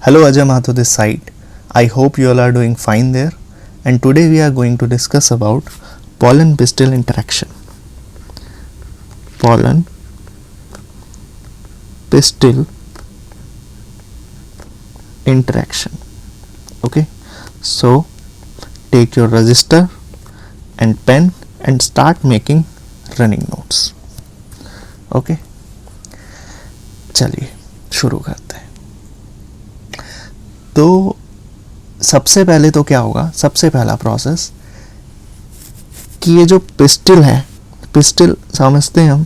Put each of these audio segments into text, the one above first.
Hello, Ajay Mathur this side. I hope you all are doing fine there. And today we are going to discuss about pollen pistil interaction. Pollen pistil interaction. Okay, so take your register and pen and start making running notes. Okay, चलिए शुरू करते हैं. तो सबसे पहले तो क्या होगा, सबसे पहला प्रोसेस कि ये जो पिस्टिल है, पिस्टिल समझते हैं हम,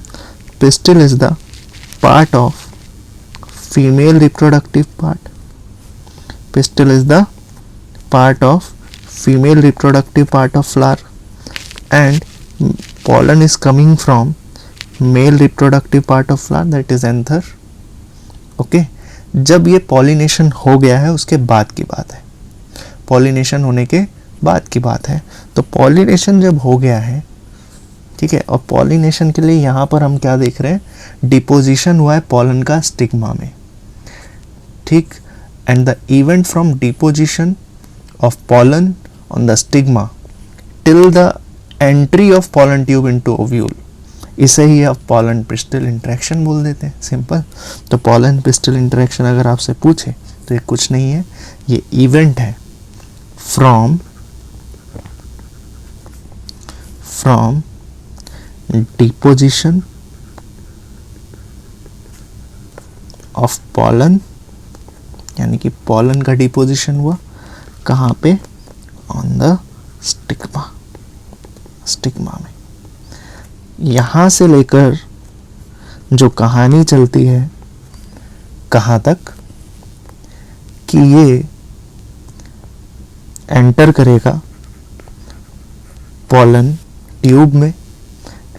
pistil is the part of female reproductive part. Pistil is the part of female reproductive part of flower and pollen is coming from male reproductive part of flower, that is anther. Okay, जब ये pollination हो गया है उसके बाद की बात है, पॉलिनेशन होने के बाद की बात है. तो पॉलिनेशन जब हो गया है, ठीक है, और पॉलिनेशन के लिए यहाँ पर हम क्या देख रहे हैं, डिपोजिशन हुआ है पॉलन का स्टिग्मा में. ठीक, and the event from deposition of pollen on the stigma till the entry of pollen tube into ovule, इसे ही आप पॉलन पिस्टिल इंटरेक्शन बोल देते हैं, सिंपल. तो पॉलन पिस्टिल इंटरेक्शन अगर आपसे पूछे तो ये कुछ नहीं है, ये इवेंट है फ्रॉम डिपोजिशन ऑफ पॉलन, यानी कि पॉलन का डिपोजिशन हुआ कहाँ पे, ऑन द स्टिग्मा, स्टिग्मा में. यहाँ से लेकर जो कहानी चलती है कहाँ तक कि ये एंटर करेगा पॉलन ट्यूब में,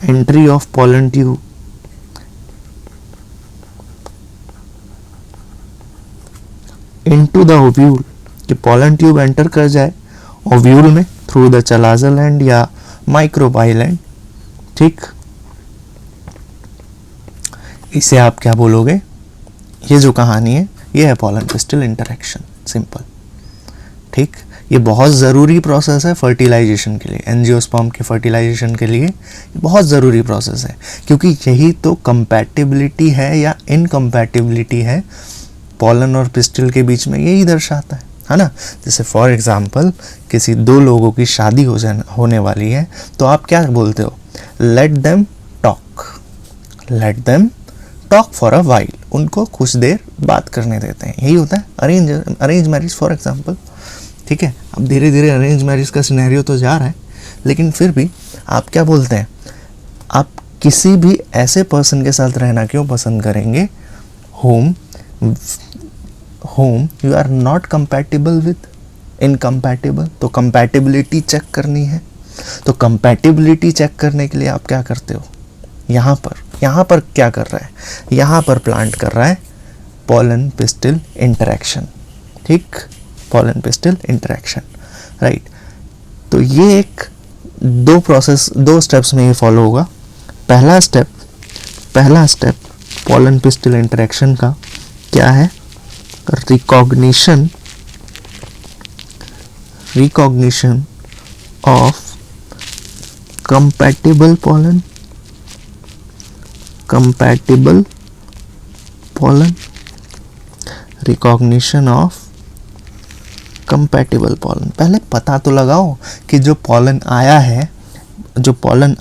entry of pollen tube into the ovule, कि पॉलन ट्यूब एंटर कर जाए ओव्यूल में थ्रू द चलाज़ल एंड या माइक्रोबाइल एंड. ठीक, इसे आप क्या बोलोगे, ये जो कहानी है ये है पॉलन पिस्टिल इंटरेक्शन, सिंपल. ठीक, ये बहुत ज़रूरी प्रोसेस है फर्टिलाइजेशन के लिए, एंजियोस्पर्म के फर्टिलाइजेशन के लिए बहुत ज़रूरी प्रोसेस है, क्योंकि यही तो कंपैटिबिलिटी है या इनकम्पैटिबिलिटी है पॉलन और पिस्टिल के बीच में, यही दर्शाता है ना. जैसे फॉर एग्जांपल किसी दो लोगों की शादी होने वाली है, तो आप क्या बोलते हो, let them talk for a while, उनको कुछ देर बात करने देते हैं, यही होता है अरेंज मैरिज फॉर एग्जांपल. ठीक है, अब धीरे धीरे अरेंज मैरिज का सिनेरियो तो जा रहा है, लेकिन फिर भी आप क्या बोलते हैं, आप किसी भी ऐसे पर्सन के साथ रहना क्यों पसंद करेंगे whom you are not compatible with, incompatible. तो compatibility चेक करनी है, तो compatibility चेक करने के लिए आप क्या करते हो, यहाँ पर क्या कर रहा है, यहाँ पर प्लांट कर रहा है pollen pistil interaction. ठीक, pollen pistil interaction, राइट. तो ये एक दो स्टेप्स में ये फॉलो होगा. पहला स्टेप pollen pistil interaction का क्या है, recognition of compatible pollen, recognition of compatible pollen. पहले पता तो लगाओ कि जो पॉलन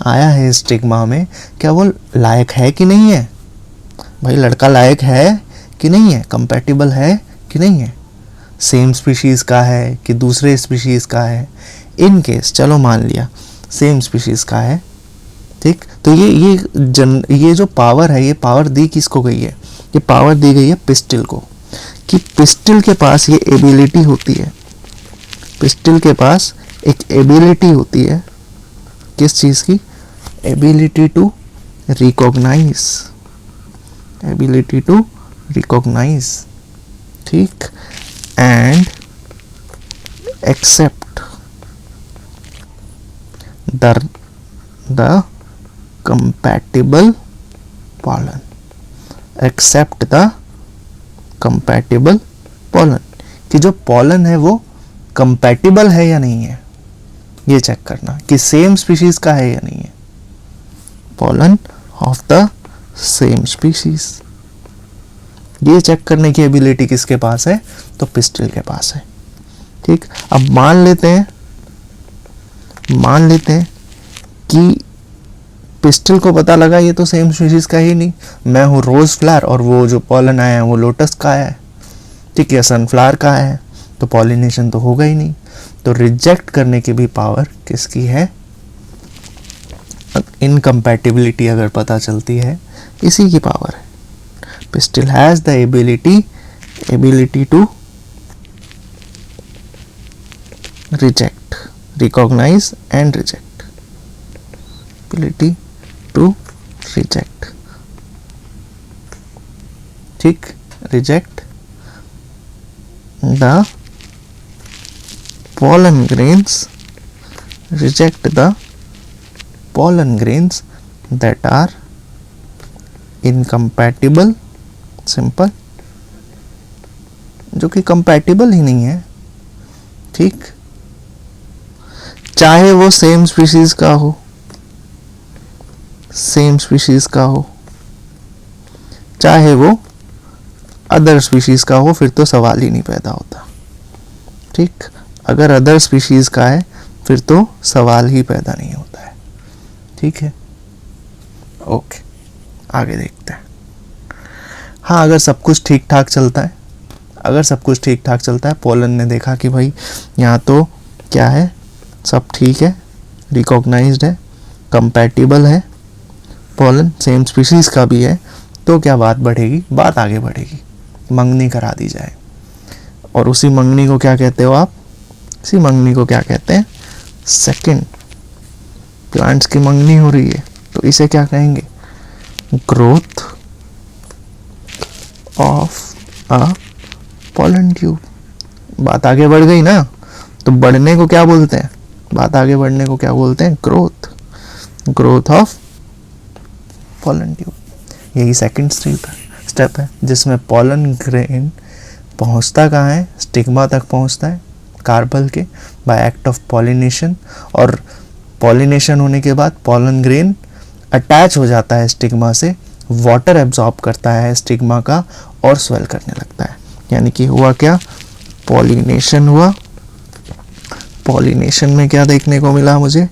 आया है स्टिग्मा में, क्या वो लायक है कि नहीं है, भाई लड़का लायक है कि नहीं है, कंपैटिबल है कि नहीं है, सेम स्पीशीज़ का है कि दूसरे स्पीशीज़ का है. इन केस चलो मान लिया सेम स्पीशीज़ का है, ठीक, तो ये जो पावर है, ये पावर दी किसको गई है, ये पावर दी गई है पिस्टिल को, कि पिस्टिल के पास ये एबिलिटी होती है, पिस्टिल के पास एक एबिलिटी होती है, किस चीज़ की, एबिलिटी टू रिकॉग्नाइज, ठीक, and accept the compatible pollen, accept the compatible pollen. कि जो पॉलन है वो कंपैटिबल है या नहीं है, ये चेक करना कि सेम स्पीशीज का है या नहीं है। Pollen of the same species, ये चेक करने की एबिलिटी किसके पास है, तो पिस्टिल के पास है। ठीक, अब मान लेते हैं कि पिस्टिल को पता लगा ये तो सेम स्पीशीज का ही नहीं, मैं हूँ रोज फ्लावर और वो जो पॉलन आया है वो लोटस का आया है, ठीक है, सनफ्लावर का आया है, तो पॉलिनेशन तो होगा ही नहीं। तो रिजेक्ट करने की भी पावर किसकी है, इनकम्पैटिबिलिटी अगर पता चलती है इसी की पावर है। Pistil has the ability to reject, recognise and reject, ability to reject, ठीक, reject the pollen grains, reject the pollen grains that are incompatible, simple, जो कि कंपैटिबल ही नहीं है। ठीक, चाहे वो सेम स्पीशीज का हो, चाहे वो अदर स्पीशीज का हो, फिर तो सवाल ही नहीं पैदा होता। ठीक, अगर अदर स्पीशीज का है फिर तो सवाल ही पैदा नहीं होता है। ठीक है, ओके, आगे देखते हैं। हाँ, अगर सब कुछ ठीक ठाक चलता है, पोलन ने देखा कि भाई यहाँ तो क्या है, सब ठीक है, रिकॉग्नाइज्ड है, कंपैटिबल है, पोलन सेम स्पीशीज का भी है, तो क्या बात आगे बढ़ेगी, मंगनी करा दी जाए। और उसी मंगनी को क्या कहते हो आप, सेकंड प्लांट्स की मंगनी हो रही है, तो इसे क्या कहेंगे, growth of a pollen tube. बात आगे बढ़ गई ना, तो बढ़ने को क्या बोलते हैं, ग्रोथ ऑफ पॉलन ट्यूब। यही सेकंड स्टेप है जिसमें पॉलन ग्रेन पहुंचता कहाँ है, स्टिग्मा तक पहुंचता है कार्पल के बाय एक्ट ऑफ पॉलिनेशन, और पॉलिनेशन होने के बाद पॉलन ग्रेन अटैच हो जाता है स्टिग्मा से, वाटर एब्जॉर्ब करता है स्टिग्मा का और स्वेल करने लगता है। यानी कि हुआ क्या, पॉलिनेशन हुआ। पॉलिनेशन में क्या देखने को मिला मुझे,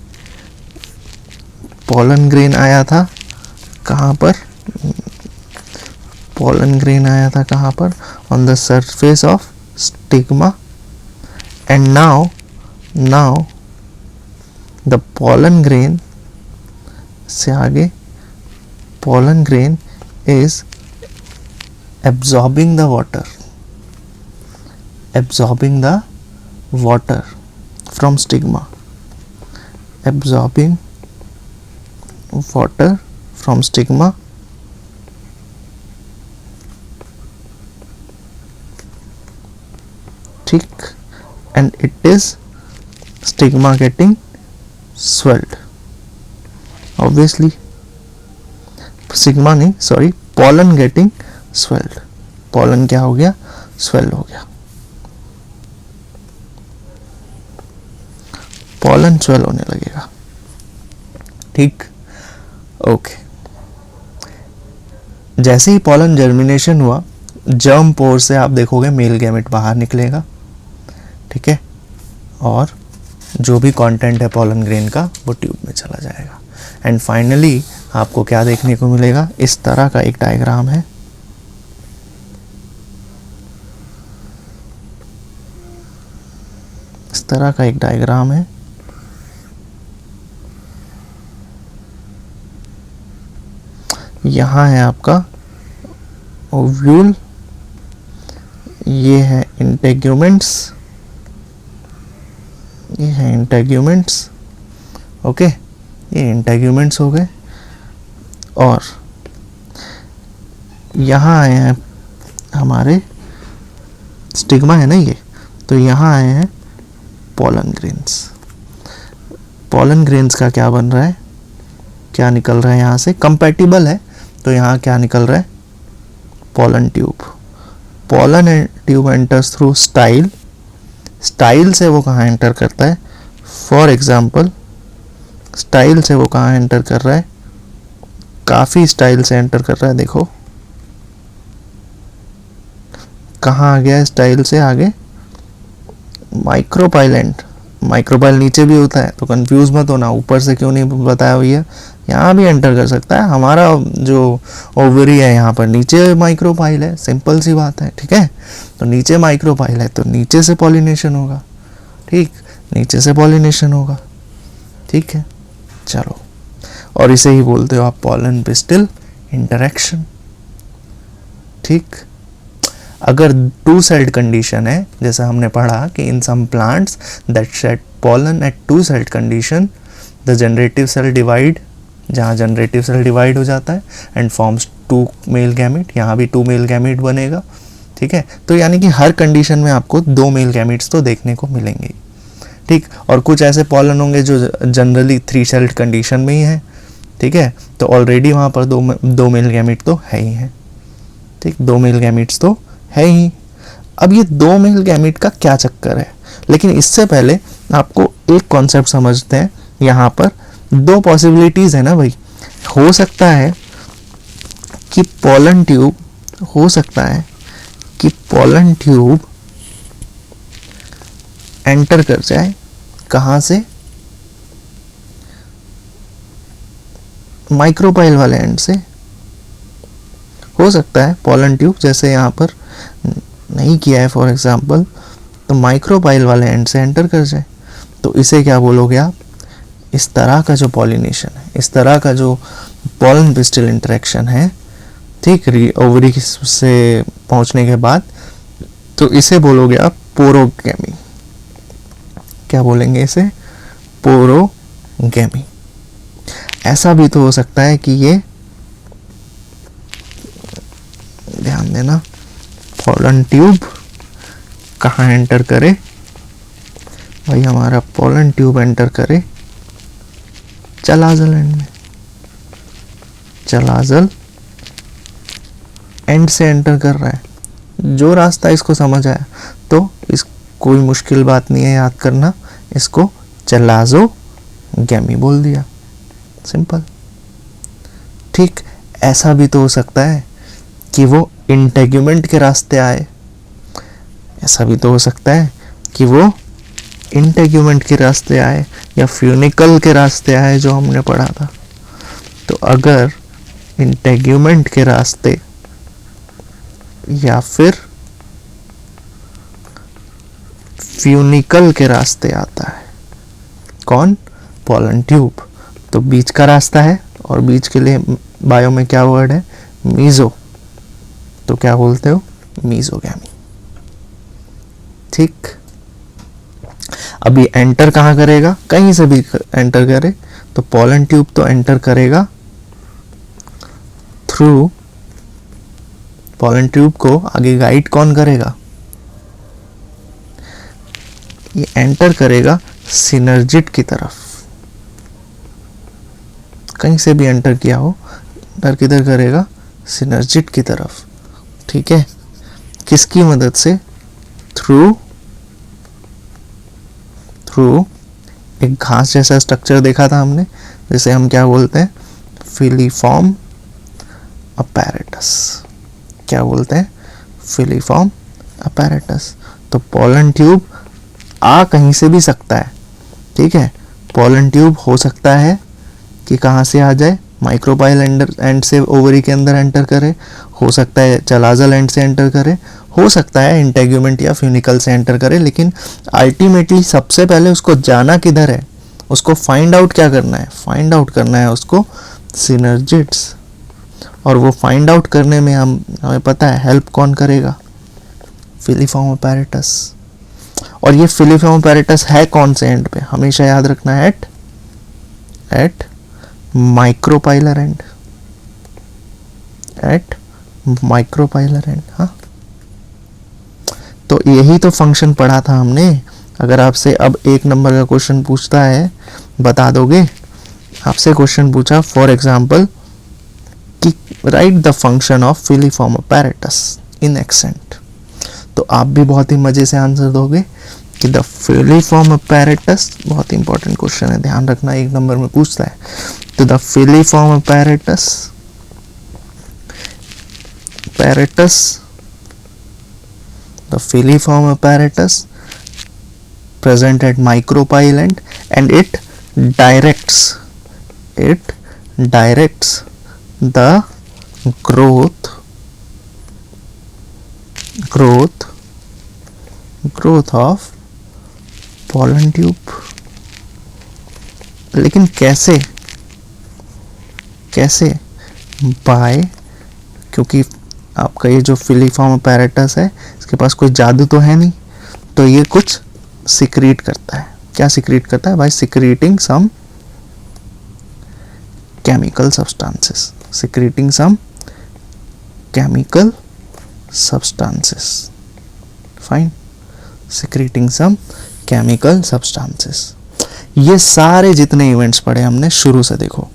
पॉलन ग्रेन आया था कहाँ पर, on the surface of stigma, and now the pollen grain से आगे pollen grain is absorbing the water from stigma, ठीक, and it is stigma getting swelled, obviously, pollen getting swelled, pollen क्या हो गया, swell हो गया, pollen swell होने लगेगा। ठीक, ओके, जैसे ही pollen जर्मिनेशन हुआ, जर्म पोर से आप देखोगे मेल गैमेट बाहर निकलेगा, ठीक है, और जो भी कंटेंट है पॉलन ग्रेन का वो ट्यूब में चला जाएगा। एंड फाइनली आपको क्या देखने को मिलेगा, इस तरह का एक डायग्राम है, यहाँ है आपका ओव्यूल, ये है इंटेग्यूमेंट्स, ओके, ये इंटेग्यूमेंट्स हो गए, और यहाँ आए हैं हमारे स्टिग्मा है ना ये, तो यहाँ आए हैं पॉलन ग्रेन्स का क्या बन रहा है, क्या निकल रहा है यहाँ से, कंपैटिबल है, तो यहाँ क्या निकल रहा है, pollen tube. Pollen tube enters through style, style से वो कहाँ एंटर करता है, फॉर एग्जाम्पल स्टाइल से वो कहाँ एंटर कर रहा है, काफ़ी स्टाइल से एंटर कर रहा है, देखो कहाँ आ गया है स्टाइल से आगे, माइक्रोपाइल एंड, माइक्रोपाइल नीचे भी होता है तो कंफ्यूज मत होना, ऊपर से क्यों नहीं बताया भैया, यहाँ भी एंटर कर सकता है, हमारा जो ओवरी है यहाँ पर नीचे माइक्रोपाइल है, सिंपल सी बात है, ठीक है। तो नीचे माइक्रोपाइल है तो नीचे से पॉलिनेशन होगा, ठीक, नीचे से पॉलिनेशन होगा, ठीक है। चलो, और इसे ही बोलते हो आप पॉलन पिस्टिल इंटरेक्शन, ठीक। अगर टू सेल्ड कंडीशन है, जैसा हमने पढ़ा कि in some plants that shed pollen at two celled condition the generative cell divide, जहाँ जनरेटिव सेल डिवाइड हो जाता है and forms two male gamete, यहाँ भी टू मेल गैमेट बनेगा, ठीक है। तो यानी कि हर कंडीशन में आपको दो मेल गैमेट्स तो देखने को मिलेंगे, ठीक। और कुछ ऐसे पॉलन होंगे जो जनरली थ्री सेल्ड कंडीशन में ही है, ठीक है। तो ऑलरेडी वहाँ पर दो मेल गैमेट तो है ही है, ठीक, दो मेल गैमेट्स तो है ही। अब ये दो मेल गैमेट का क्या चक्कर है, लेकिन इससे पहले आपको एक कॉन्सेप्ट समझते हैं। यहाँ पर दो पॉसिबिलिटीज है ना भाई, हो सकता है कि पॉलन ट्यूब, हो सकता है कि पॉलन ट्यूब एंटर कर जाए कहाँ से, माइक्रोपाइल वाले एंड से, हो सकता है पॉलन ट्यूब जैसे यहाँ पर नहीं किया है फॉर एग्जांपल, तो माइक्रोपाइल वाले एंड से एंटर कर जाए, तो इसे क्या बोलोगे आप, इस तरह का जो पॉलिनेशन है, इस तरह का जो पॉलन पिस्टिल इंटरेक्शन है, ठीक, ओवरी से पहुंचने के बाद, तो इसे बोलोगे आप पोरोगैमी, क्या बोलेंगे इसे, पोरोगैमी। ऐसा भी तो हो सकता है कि ये, ध्यान देना, पॉलन ट्यूब कहाँ एंटर करे भाई, हमारा पॉलन ट्यूब एंटर करे चलाजल एंड में, चलाजल एंड से एंटर कर रहा है। जो रास्ता इसको समझ आया, तो इस कोई मुश्किल बात नहीं है याद करना, इसको चलाजोगैमी बोल दिया, सिंपल, ठीक। ऐसा भी तो हो सकता है कि वो इंटेग्यूमेंट के रास्ते आए, ऐसा भी तो हो सकता है कि वो इंटेग्यूमेंट के रास्ते आए या फ्यूनिकल के रास्ते आए, जो हमने पढ़ा था। तो अगर इंटेग्यूमेंट के रास्ते या फिर फ्यूनिकल के रास्ते आता है कौन, पॉलन ट्यूब, तो बीच का रास्ता है, और बीच के लिए बायो में क्या वर्ड है, मीजो, तो क्या बोलते हो, मीजोगैमी, ठीक। अभी एंटर कहाँ करेगा, कहीं से भी एंटर करे, तो पॉलन ट्यूब तो एंटर करेगा थ्रू, पॉलन ट्यूब को आगे गाइड कौन करेगा, ये एंटर करेगा सिनर्जिट की तरफ, कहीं से भी एंटर किया हो, एंटर किधर करेगा, सिनर्जिट की तरफ, ठीक है। किसकी मदद से, थ्रू एक घास जैसा स्ट्रक्चर देखा था हमने, जिसे हम क्या बोलते हैं, फिलीफॉर्म अपैरेटस, क्या बोलते हैं, फिलीफॉर्म अपैरेटस। तो पॉलन ट्यूब आ कहीं से भी सकता है, ठीक है। पॉलन ट्यूब हो सकता है कि कहाँ से आ जाए, माइक्रोपाइल एंड से ओवरी के अंदर एंटर करे, हो सकता है चलाजल एंड से एंटर करे, हो सकता है इंटेग्यूमेंट या फ्यूनिकल से एंटर करे, लेकिन अल्टीमेटली सबसे पहले उसको जाना किधर है, उसको फाइंड आउट क्या करना है, फाइंड आउट करना है उसको सिनर्जिट्स। और वो फाइंड आउट करने में हमें पता है हेल्प कौन करेगा, फिलीफॉर्म अपैरेटस। और ये फिलीफॉर्म अपैरेटस है कौन से एंड पे, हमेशा याद रखना है, at micropylar end, at micropylar end, हाँ। तो यही तो फंक्शन पढ़ा था हमने। अगर आपसे अब एक नंबर का क्वेश्चन पूछता है, बता दोगे, आपसे क्वेश्चन पूछा फॉर एग्जांपल कि right the function of filiform apparatus in accent, तो आप भी बहुत ही मजे से आंसर दोगे कि द फिलीफॉर्म अपैरेटस, बहुत ही इंपॉर्टेंट क्वेश्चन है, ध्यान रखना, 1 नंबर में पूछता है। तो the filiform apparatus the filiform apparatus present at micropyle end, and it directs the growth of pollen tube। लेकिन कैसे बाय, क्योंकि आपका ये जो फिलीफॉर्म अपैरेटस है इसके पास कोई जादू तो है नहीं, तो ये कुछ सिक्रीट करता है। क्या सिक्रीट करता है? By secreting some chemical substances, fine, secreting some chemical substances. ये सारे जितने इवेंट्स पढ़े हमने शुरू से, देखो,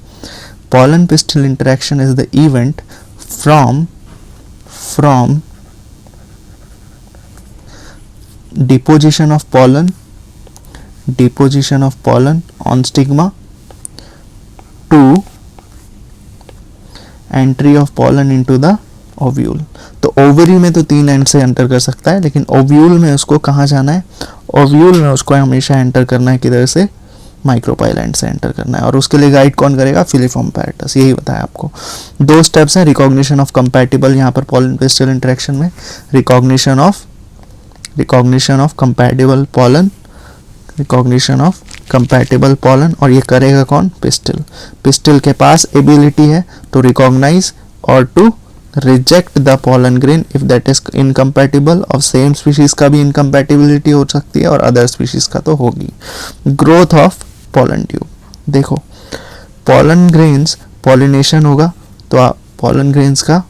pollen pistil interaction is the event from deposition of pollen on stigma to entry of pollen into the ovule. तो ओवरी में तो 3 एंड से एंटर कर सकता है, लेकिन ओव्यूल में उसको कहाँ जाना है? ओव्यूल में उसको हमेशा एंटर करना है किधर से? माइक्रोपाइल एंड से एंटर करना है। और उसके लिए गाइड कौन करेगा? Filiform apparatus. यही बताया आपको। 2 स्टेप्स हैं, रिकॉग्निशन ऑफ कंपैटिबल, यहाँ पर पॉलन पिस्टल इंटरेक्शन में रिकॉग्निशन ऑफ कंपैटिबल पॉलन, और ये करेगा कौन? पिस्टल के पास एबिलिटी है टू रिकॉग्नाइज और to reject the pollen grain if that is incompatible. और सेम स्पीशीज का भी इनकम्पैटिबिलिटी हो सकती है और अदर स्पीशीज का तो होगी। ग्रोथ ऑफ पॉलन ट्यूब, देखो, पॉलन ग्रेन्स पॉलिनेशन होगा, तो पॉलन ग्रेन्स का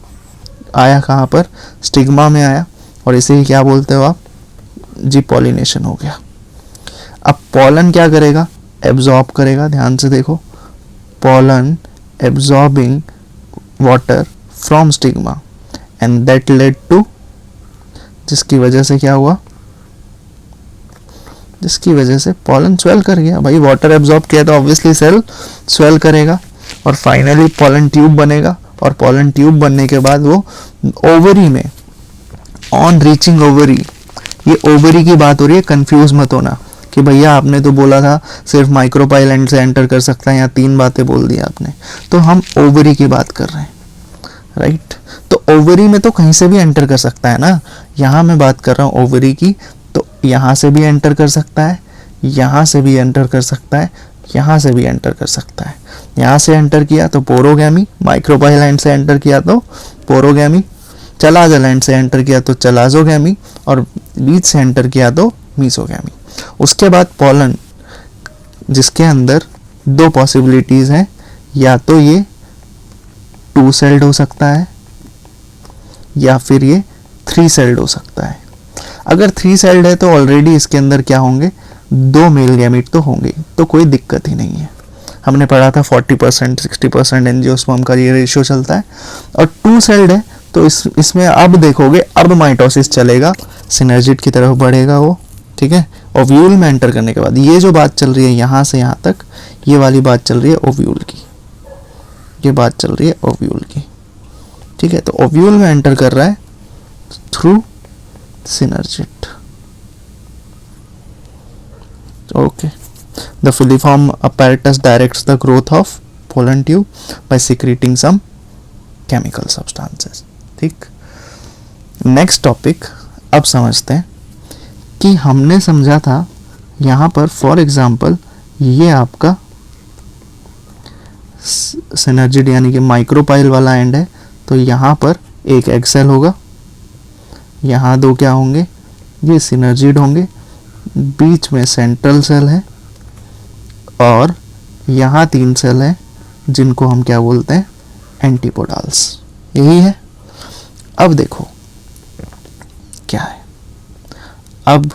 आया कहाँ पर? स्टिग्मा में आया, और इसे ही क्या बोलते हो आप? जी, पॉलिनेशन हो गया। अब पॉलन क्या करेगा? एब्जॉर्ब करेगा। ध्यान से देखो, pollen absorbing water from stigma and that led to, जिसकी वजह से क्या हुआ? जिसकी वजह से पॉलन स्वेल कर गया। भाई वाटर एब्जॉर्ब किया तो ऑब्वियसली सेल स्वेल करेगा, और फाइनली पॉलन ट्यूब बनेगा। और पॉलन ट्यूब बनने के बाद वो ओवरी में, ऑन रीचिंग ओवरी, ये ओवरी की बात हो रही है, कंफ्यूज मत होना कि भैया आपने तो बोला था सिर्फ माइक्रोपाइल एंड से एंटर कर सकता है, यहाँ 3 बातें बोल दी आपने। तो हम ओवरी की बात कर रहे हैं, राइट। तो ओवरी में तो कहीं से भी एंटर कर सकता है ना, यहाँ मैं बात कर रहा हूँ ओवरी की। तो यहाँ से भी एंटर कर सकता है, यहाँ से भी एंटर कर सकता है, यहाँ से भी एंटर कर सकता है। यहाँ से एंटर किया तो पोरोगैमी, माइक्रोपाइल एंड से एंटर किया तो पोरोगैमी, चलाजल एंड से एंटर किया तो चलाजोगैमी, और बीच से एंटर किया तो मीसोगैमी। उसके बाद पॉलन, जिसके अंदर 2 पॉसिबिलिटीज हैं, या तो ये 2 सेल्ड हो सकता है या फिर ये 3 सेल्ड हो सकता है। अगर 3 सेल्ड है तो ऑलरेडी इसके अंदर क्या होंगे? 2 मेल गैमीट तो होंगे, तो कोई दिक्कत ही नहीं है। हमने पढ़ा था 40% 60% एंजियोस्पर्म का ये रेशियो चलता है। और 2 सेल्ड है तो इसमें अब देखोगे, अब माइटोसिस चलेगा, सिनर्जिड की तरफ बढ़ेगा वो, ठीक है। ओव्यूल में एंटर करने के बाद ये जो बात चल रही है यहाँ से यहाँ तक, ये वाली बात चल रही है ओव्यूल की, ये बात चल रही है ओव्यूल की, ठीक है। तो ओव्यूल में एंटर कर रहा है through synergid, okay. The filiform apparatus directs the growth of pollen tube by secreting some chemical substances, ठीक। नेक्स्ट टॉपिक अब समझते हैं कि हमने समझा था यहाँ पर, फॉर एग्जाम्पल ये आपका सिनर्जिड यानी कि माइक्रोपाइल वाला एंड है, तो यहाँ पर एक एग सेल होगा, यहाँ 2 क्या होंगे? ये सिनर्जिड होंगे, बीच में सेंट्रल सेल है, और यहाँ 3 सेल हैं जिनको हम क्या बोलते हैं? एंटीपोडाल्स। यही है। अब देखो क्या है, अब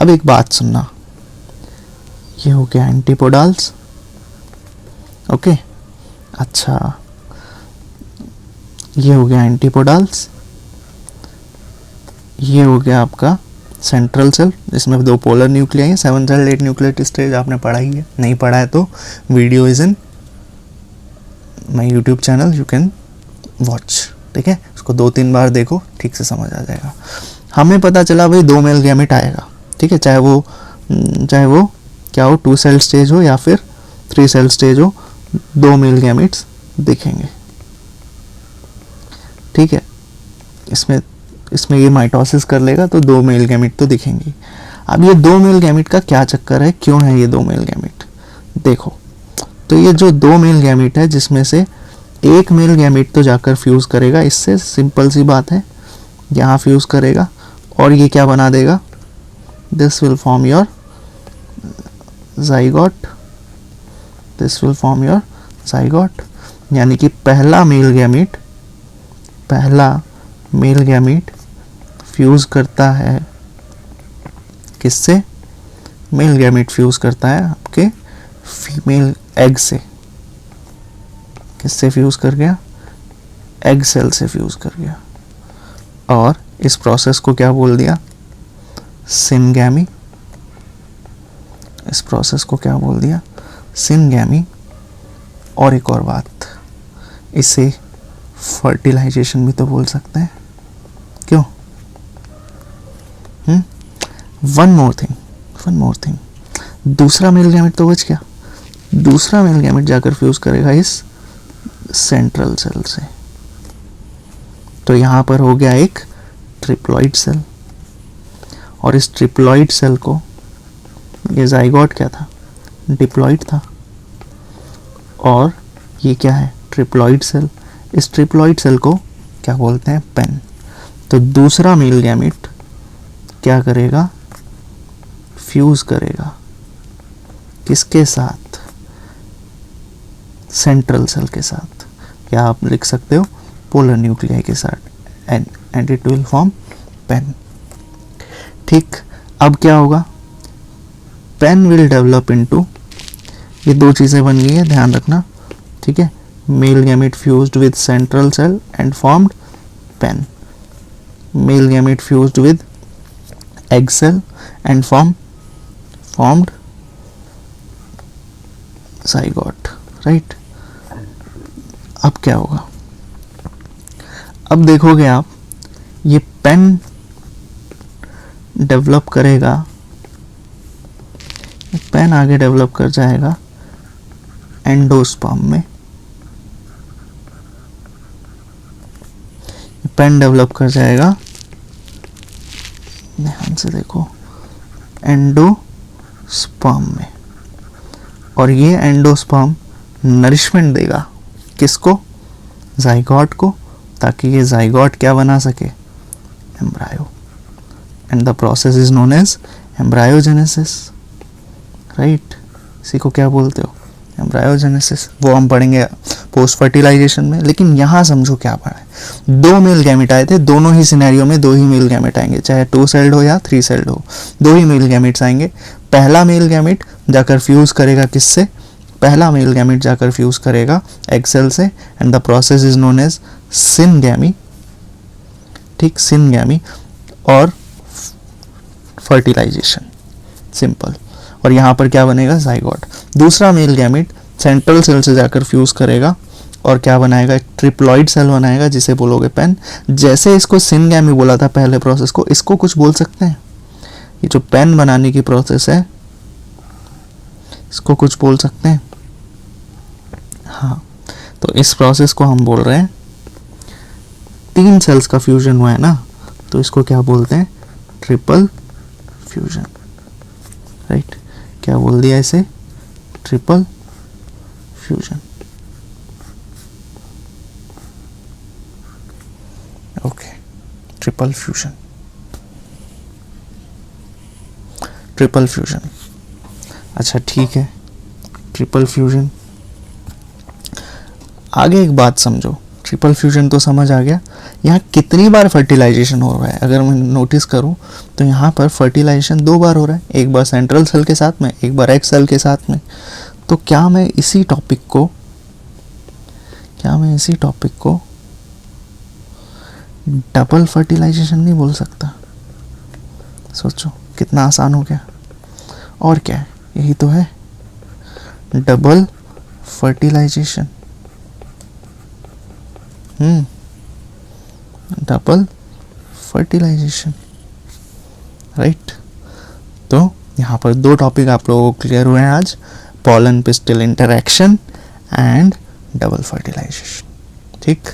एक बात सुनना, ये हो गया एंटीपोडाल्स, ओके। अच्छा, ये हो गया एंटीपोडाल्स, ये हो गया आपका सेंट्रल सेल, जिसमें 2 पोलर न्यूक्लियाई हैं। 7 सेल 8 न्यूक्लियेट स्टेज आपने पढ़ा ही है, नहीं पढ़ा है तो video is in my YouTube channel, you can watch. ठीक है, उसको 2-3 बार देखो, ठीक से समझ आ जाएगा। हमें पता चला भाई 2 मेल गैमेट आएगा। ठीक है, चाहे वो क्या हो, 2 सेल स्टेज हो या फिर 3 सेल स्टेज हो, 2 मेल गैमेट्स दिखेंगे। ठीक है, इसमें ये माइटोसिस कर लेगा तो 2 मेल गैमेट तो दिखेंगे। अब ये 2 मेल गैमेट का क्या चक्कर है, क्यों है ये 2 मेल गैमेट, देखो। तो ये जो 2 मेल गैमेट है, जिसमें से एक मेल गैमेट तो जाकर फ्यूज करेगा इससे, सिंपल सी बात है, यहाँ फ्यूज करेगा और ये क्या बना देगा, this will form your zygote, this will form your zygote. यानी कि पहला मेल गैमेट फ्यूज करता है किससे, मेल गैमेट फ्यूज करता है आपके फीमेल एग से। किससे फ्यूज कर गया, एग सेल से फ्यूज कर गया। और इस प्रोसेस को क्या बोल दिया, सिनगैमी। इस प्रोसेस को क्या बोल दिया, सिनगैमी। और एक और बात, इसे फर्टिलाइजेशन भी तो बोल सकते हैं, क्यों। वन मोर थिंग, दूसरा मेल गैमेट तो बच गया। दूसरा मेल गैमेट जाकर फ्यूज करेगा इस सेंट्रल सेल से, तो यहां पर हो गया एक ट्रिप्लॉइड सेल। और इस ट्रिप्लॉइड सेल को, ये जाइगोट क्या था, डिप्लॉइड था, और ये क्या है, ट्रिप्लॉइड सेल। इस ट्रिप्लॉइड सेल को क्या बोलते हैं, पेन। तो दूसरा मेल गैमेट क्या करेगा, फ्यूज करेगा किसके साथ, सेंट्रल सेल के साथ, या आप लिख सकते हो पोलर न्यूक्लियाई के साथ, and it will form PEN. ठीक, अब क्या होगा, पेन विल डेवलप इनटू, ये 2 चीजें बन गई है, ध्यान रखना। ठीक है, male gamete fused with central cell and formed PEN, male gamete fused with egg cell and formed zygote, right। अब क्या होगा, अब देखोगे आप, ये पेन डेवलप करेगा, पेन आगे डेवलप कर जाएगा एंडोस्पर्म में, पेन डेवलप कर जाएगा, ध्यान से देखो, एंडोस्पर्म में। और ये एंडोस्पर्म नरिशमेंट देगा किसको, जाइगोट को, ताकि ये जाइगोट क्या बना सके, embryo. And the process is known as embryogenesis, right. इसी को क्या बोलते हो, एम्ब्रायोजेनेसिस। वो हम पढ़ेंगे पोस्ट फर्टिलाइजेशन में। लेकिन यहाँ समझो क्या पढ़ा है, 2 मेल गैमेट आए थे, दोनों ही सिनेरियो में 2 ही मेल गैमेट आएंगे, चाहे 2 सेल्ड हो या 3 सेल्ड हो, 2 ही मेल गैमेट्स आएंगे। पहला मेल गैमेट जाकर फ्यूज करेगा किससे, पहला मेल गैमेट जाकर फ्यूज करेगा एग सेल से, and the process is known as syngamy. ठीक, सिनगैमी और फर्टिलाइजेशन, सिंपल। और यहाँ पर क्या बनेगा, जाइगोट। दूसरा मेल गैमेट सेंट्रल सेल से जाकर फ्यूज करेगा और क्या बनाएगा, एक ट्रिप्लॉइड सेल बनाएगा, जिसे बोलोगे पेन। जैसे इसको सिनगैमी बोला था पहले प्रोसेस को, इसको कुछ बोल सकते हैं, ये जो पेन बनाने की प्रोसेस है इसको कुछ बोल सकते हैं, हाँ। तो इस प्रोसेस को हम बोल रहे हैं, 3 सेल्स का फ्यूजन हुआ है ना, तो इसको क्या बोलते हैं, ट्रिपल फ्यूजन, राइट। क्या बोल दिया इसे, triple fusion, okay, triple fusion, triple fusion. अच्छा ठीक है, ट्रिपल फ्यूजन। आगे एक बात समझो, ट्रिपल फ्यूजन तो समझ आ गया, यहाँ कितनी बार फर्टिलाइजेशन हो रहा है। अगर मैं नोटिस करूँ तो यहाँ पर फर्टिलाइजेशन 2 बार हो रहा है, एक बार सेंट्रल सेल के साथ में, एक बार एग सेल के साथ में। तो क्या मैं इसी टॉपिक को डबल फर्टिलाइजेशन नहीं बोल सकता, सोचो कितना आसान हो गया। और क्या है, यही तो है double fertilisation. Double fertilisation, right. तो यहाँ पर 2 टॉपिक आप लोगों को क्लियर हुए हैं आज, pollen pistil interaction and double fertilisation. ठीक,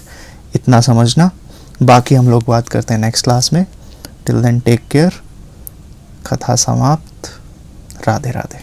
इतना समझना, बाकी हम लोग बात करते हैं नेक्स्ट क्लास में। टिल देन टेक केयर, कथा समाप्त, राधे राधे।